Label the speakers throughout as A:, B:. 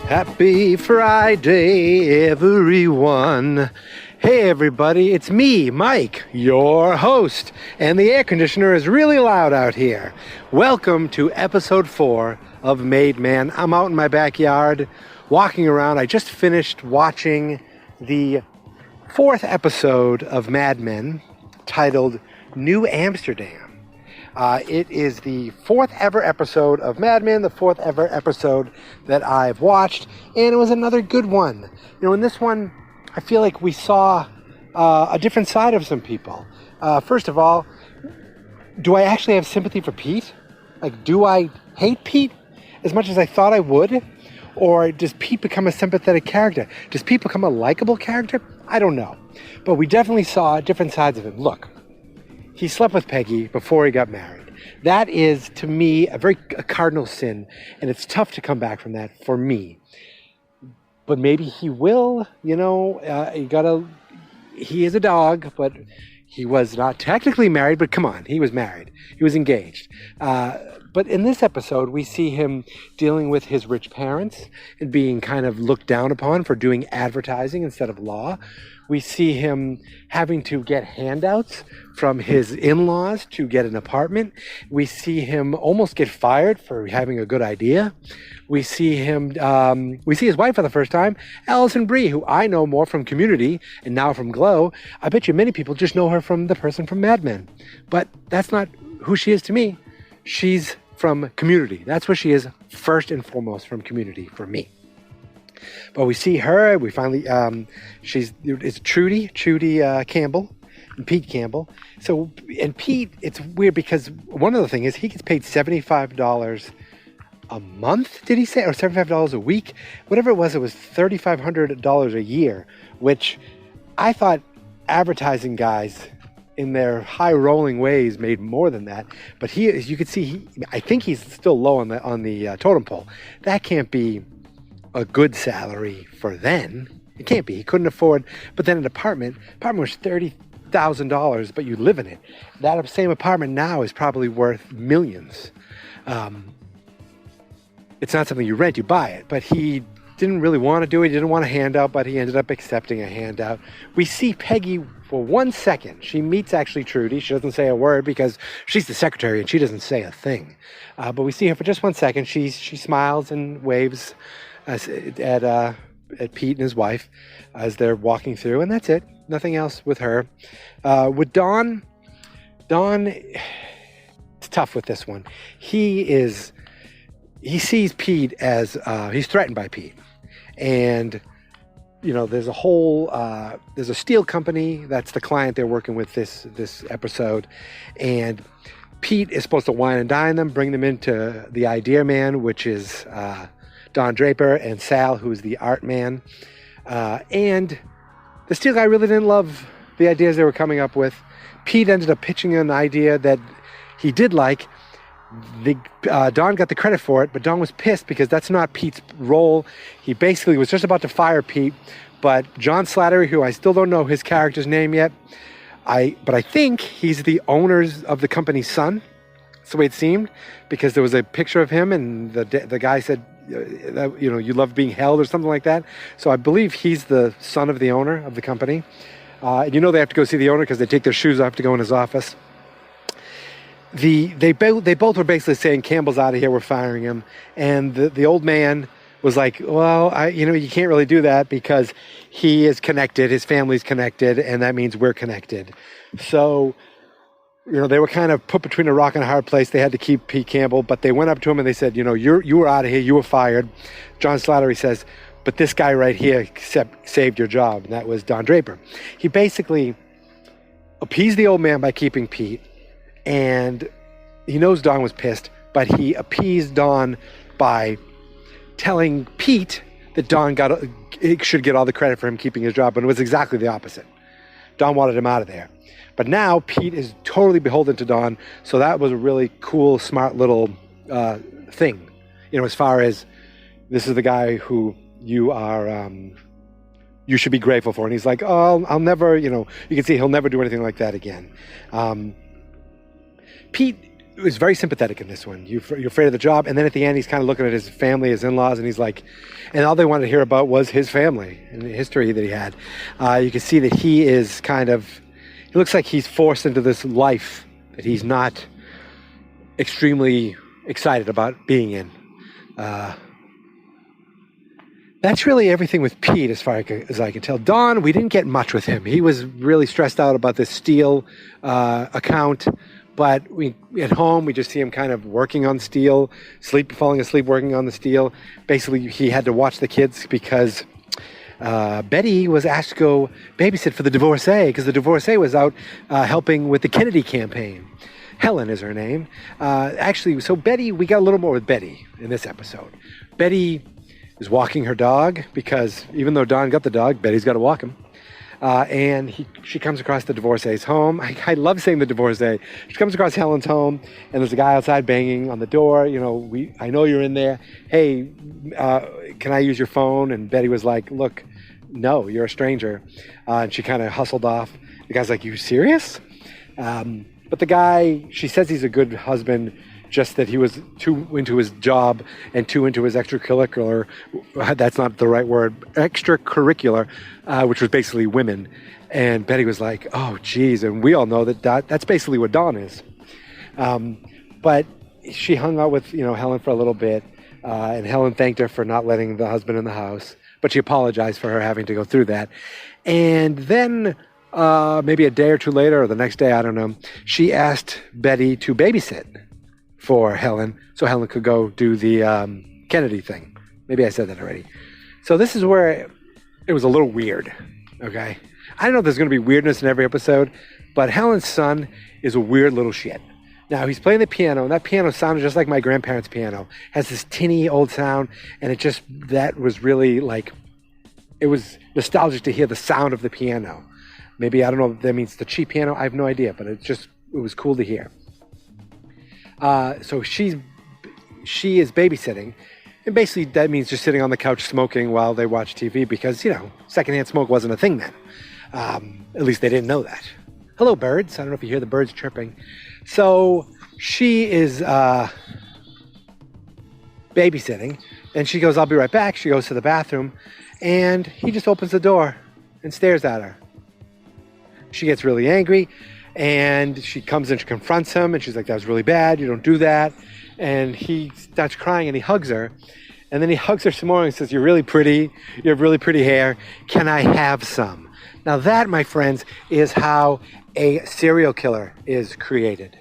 A: Happy Friday, everyone. Hey, everybody, it's me, Mike, your host, and the air conditioner is really loud out here. Welcome to episode 4 of Made Man. I'm out in my backyard, walking around. I just finished watching the 4th episode of Mad Men, titled New Amsterdam. It is the 4th ever episode of Mad Men, the 4th ever episode that I've watched, and it was another good one. You know, in this one, I feel like we saw a different side of some people. First of all, do I actually have sympathy for Pete? Like, do I hate Pete as much as I thought I would? Or does Pete become a sympathetic character? Does Pete become a likable character? I don't know. But we definitely saw different sides of him. Look, he slept with Peggy before he got married. That is, to me, a cardinal sin, and it's tough to come back from that for me. But maybe he will, you know, he is a dog, but he was not technically married, but come on, he was married. He was engaged. But in this episode, we see him dealing with his rich parents and being kind of looked down upon for doing advertising instead of law. We see him having to get handouts from his in-laws to get an apartment. We see him almost get fired for having a good idea. We see his wife for the first time, Alison Brie, who I know more from Community and now from Glow. I bet you many people just know her from the person from Mad Men. But that's not who she is to me. She's from Community. That's what she is first and foremost, from Community for me. But we see her, we finally, it's Trudy Campbell, and Pete Campbell. So, and Pete, it's weird because one other thing is he gets paid $75 a month, did he say? Or $75 a week? Whatever it was $3,500 a year, which I thought advertising guys in their high rolling ways made more than that. But he, as you can see, I think he's still low on the totem pole. That can't be a good salary for then. It can't be. He couldn't afford. But then an apartment was $30,000, but you live in it. That same apartment now is probably worth millions. It's not something you rent, you buy it. But he didn't really want to do it. He didn't want a handout, but he ended up accepting a handout. We see Peggy for 1 second. She meets actually Trudy. She doesn't say a word because she's the secretary and she doesn't say a thing. But we see her for just 1 second. She smiles and waves at Pete and his wife as they're walking through, and that's it. Nothing else with her. With Don, it's tough with this one. He sees Pete as he's threatened by Pete, and you know there's a steel company that's the client they're working with this episode, and Pete is supposed to wine and dine them, bring them into the Idea Man, which is Don Draper, and Sal, who's the art man. And the steel guy really didn't love the ideas they were coming up with. Pete ended up pitching an idea that he did like. Don got the credit for it, but Don was pissed because that's not Pete's role. He basically was just about to fire Pete, but John Slattery, who I still don't know his character's name yet, but I think he's the owner's of the company's son. That's the way it seemed, because there was a picture of him, and the guy said, you know, you love being held or something like that. So I believe he's the son of the owner of the company. And you know they have to go see the owner because they take their shoes off to go in his office. They both were basically saying, Campbell's out of here, we're firing him. And the old man was like, well, you can't really do that because he is connected, his family's connected, and that means we're connected. So, you know, they were kind of put between a rock and a hard place. They had to keep Pete Campbell, but they went up to him and they said, you know, you were out of here, you were fired. John Slattery says, but this guy right here saved your job, and that was Don Draper. He basically appeased the old man by keeping Pete, and he knows Don was pissed, but he appeased Don by telling Pete that Don should get all the credit for him keeping his job, but it was exactly the opposite. Don wanted him out of there. But now Pete is totally beholden to Don, so that was a really cool, smart little thing. You know, as far as this is the guy who you should be grateful for. And he's like, oh, I'll never, you know, you can see he'll never do anything like that again. Pete was very sympathetic in this one. You're afraid of the job, and then at the end, he's kind of looking at his family, his in-laws, and he's like, and all they wanted to hear about was his family and the history that he had. You can see that he is kind of, he looks like he's forced into this life that he's not extremely excited about being in. That's really everything with Pete as far as I can tell. Don, we didn't get much with him. He was really stressed out about this Steel account, but at home we just see him kind of working on Steel, falling asleep working on the Steel. Basically, he had to watch the kids because Betty was asked to go babysit for the divorcee because the divorcee was out helping with the Kennedy campaign. Helen is her name. Actually, so Betty, we got a little more with Betty in this episode. Betty is walking her dog because even though Don got the dog, Betty's got to walk him. And she comes across the divorcee's home. I love saying the divorcee. She comes across Helen's home, and there's a guy outside banging on the door. I know you're in there. Hey, can I use your phone? And Betty was like, look, no, you're a stranger. And she kind of hustled off. The guy's like, you serious? But the guy, she says he's a good husband, just that he was too into his job and too into his extracurricular, that's not the right word, extracurricular, which was basically women. And Betty was like, oh, geez. And we all know that's basically what Dawn is. But she hung out with, Helen for a little bit. And Helen thanked her for not letting the husband in the house. But she apologized for her having to go through that. And then maybe a day or two later, or the next day, I don't know, she asked Betty to babysit for Helen, so Helen could go do the Kennedy thing. Maybe I said that already. So this is where it was a little weird, okay? I don't know if there's going to be weirdness in every episode, but Helen's son is a weird little shit. Now, he's playing the piano, and that piano sounded just like my grandparents' piano. It has this tinny old sound, and that was really like, it was nostalgic to hear the sound of the piano. Maybe, I don't know if that means the cheap piano, I have no idea, but it was cool to hear. So she is babysitting, and basically that means just sitting on the couch smoking while they watch TV because, secondhand smoke wasn't a thing then. At least they didn't know that. Hello, birds. I don't know if you hear the birds chirping. So she is babysitting, and she goes, I'll be right back. She goes to the bathroom, and he just opens the door and stares at her. She gets really angry. And she comes and she confronts him, and she's like, that was really bad. You don't do that. And he starts crying, and he hugs her. And then he hugs her some more and says, you're really pretty. You have really pretty hair. Can I have some? Now that, my friends, is how a serial killer is created.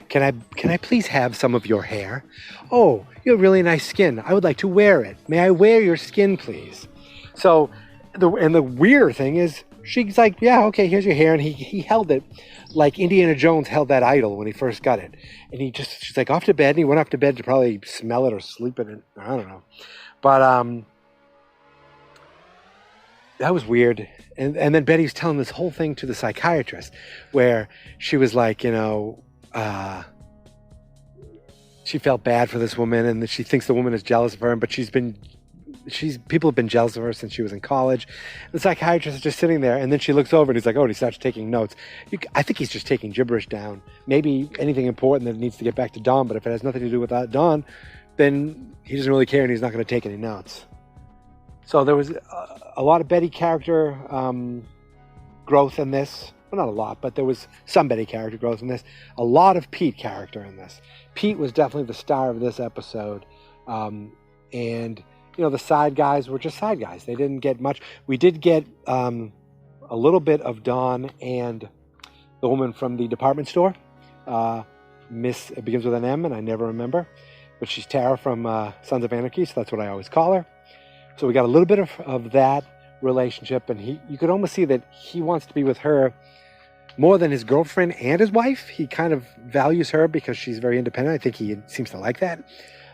A: Can I please have some of your hair? Oh, you have really nice skin. I would like to wear it. May I wear your skin, please? So, the weird thing is, she's like, yeah, okay, here's your hair. And he held it like Indiana Jones held that idol when he first got it. And she's like, off to bed. And he went off to bed to probably smell it or sleep in it. I don't know. But that was weird. And then Betty was telling this whole thing to the psychiatrist where she was like, she felt bad for this woman and that she thinks the woman is jealous of her. But people have been jealous of her since she was in college. The psychiatrist is just sitting there, and then she looks over and he's like, oh, and he starts taking notes. I think he's just taking gibberish down. Maybe anything important that needs to get back to Dawn, but if it has nothing to do with Dawn, then he doesn't really care and he's not going to take any notes. So there was a lot of Betty character growth in this. Well, not a lot, but there was some Betty character growth in this. A lot of Pete character in this. Pete was definitely the star of this episode. And the side guys were just side guys. They didn't get much. We did get a little bit of Dawn and the woman from the department store. Miss, it begins with an M, and I never remember. But she's Tara from Sons of Anarchy, so that's what I always call her. So we got a little bit of that relationship, and you could almost see that he wants to be with her more than his girlfriend and his wife. He kind of values her because she's very independent. I think he seems to like that.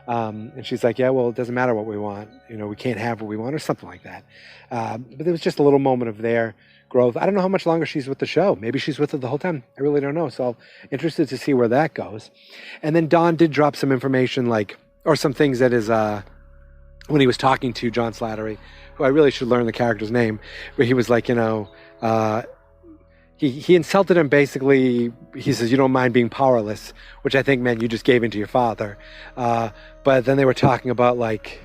A: And she's like, yeah, well, it doesn't matter what we want. We can't have what we want or something like that. But there was just a little moment of their growth. I don't know how much longer she's with the show. Maybe she's with it the whole time. I really don't know. So interested to see where that goes. And then Don did drop some information or some things that is, when he was talking to John Slattery, who I really should learn the character's name, where he was like, he insulted him basically. He says, "You don't mind being powerless," which I think meant you just gave in to your father. But then they were talking about like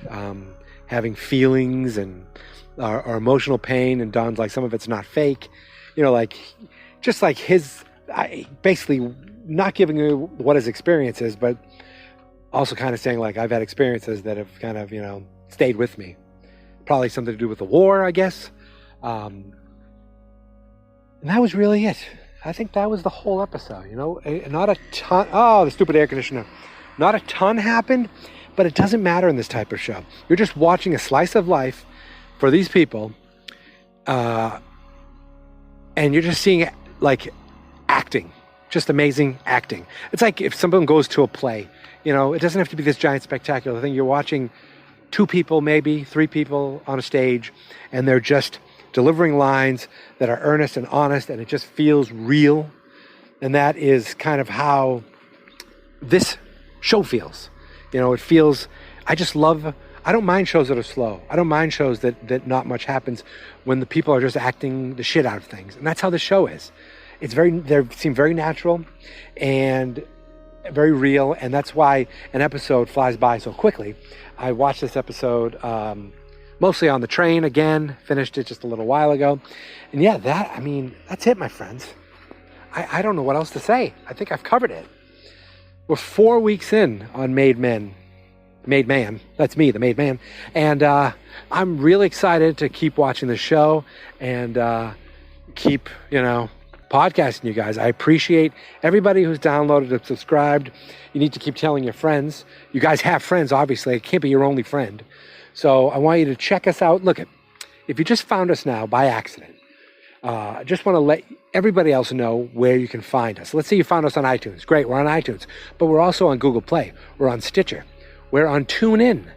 A: having feelings and or emotional pain, and Don's like, some of it's not fake, like just like basically not giving you what his experience is, but also kind of saying like, I've had experiences that have kind of stayed with me, probably something to do with the war, I guess. And that was really it. I think that was the whole episode, not a ton. Oh, the stupid air conditioner. Not a ton happened, but it doesn't matter in this type of show. You're just watching a slice of life for these people. And you're just seeing like acting, just amazing acting. It's like if someone goes to a play, it doesn't have to be this giant spectacular thing. You're watching 2 people, maybe 3 people on a stage, and they're just delivering lines that are earnest and honest, and it just feels real. And that is kind of how this show feels. It feels, I don't mind shows that are slow. I don't mind shows that not much happens when the people are just acting the shit out of things. And that's how the show is. They seem very natural and very real, and that's why an episode flies by so quickly. I watched this episode mostly on the train again, finished it just a little while ago. And yeah, that's it, my friends. I don't know what else to say. I think I've covered it. We're 4 weeks in on Made Man. That's me, the Made Man. And I'm really excited to keep watching the show and keep, podcasting you guys. I appreciate everybody who's downloaded and subscribed. You need to keep telling your friends. You guys have friends, obviously. It can't be your only friend. So I want you to check us out. Look, if you just found us now by accident, I just want to let everybody else know where you can find us. Let's say you found us on iTunes. Great, we're on iTunes. But we're also on Google Play. We're on Stitcher. We're on TuneIn.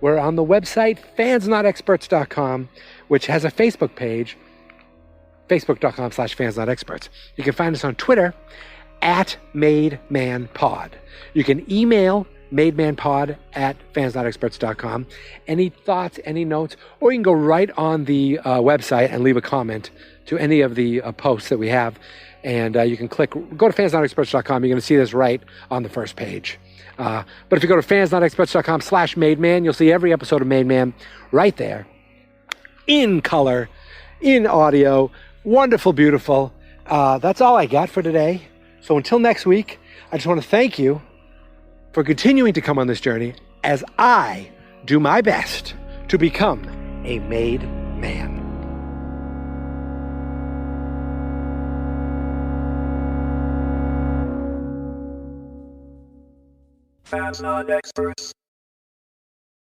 A: We're on the website fansnotexperts.com, which has a Facebook page, facebook.com/fansnotexperts. You can find us on Twitter @MadeManPod. You can email mademanpod@fansnotexperts.com. Any thoughts, any notes, or you can go right on the website and leave a comment to any of the posts that we have. And you can go to fansnotexperts.com. You're going to see this right on the first page. But if you go to fansnotexperts.com/MadeMan, you'll see every episode of Made Man right there, in color, in audio. Wonderful, beautiful. That's all I got for today. So until next week, I just want to thank you for continuing to come on this journey as I do my best to become a made man.
B: Fans Not Experts.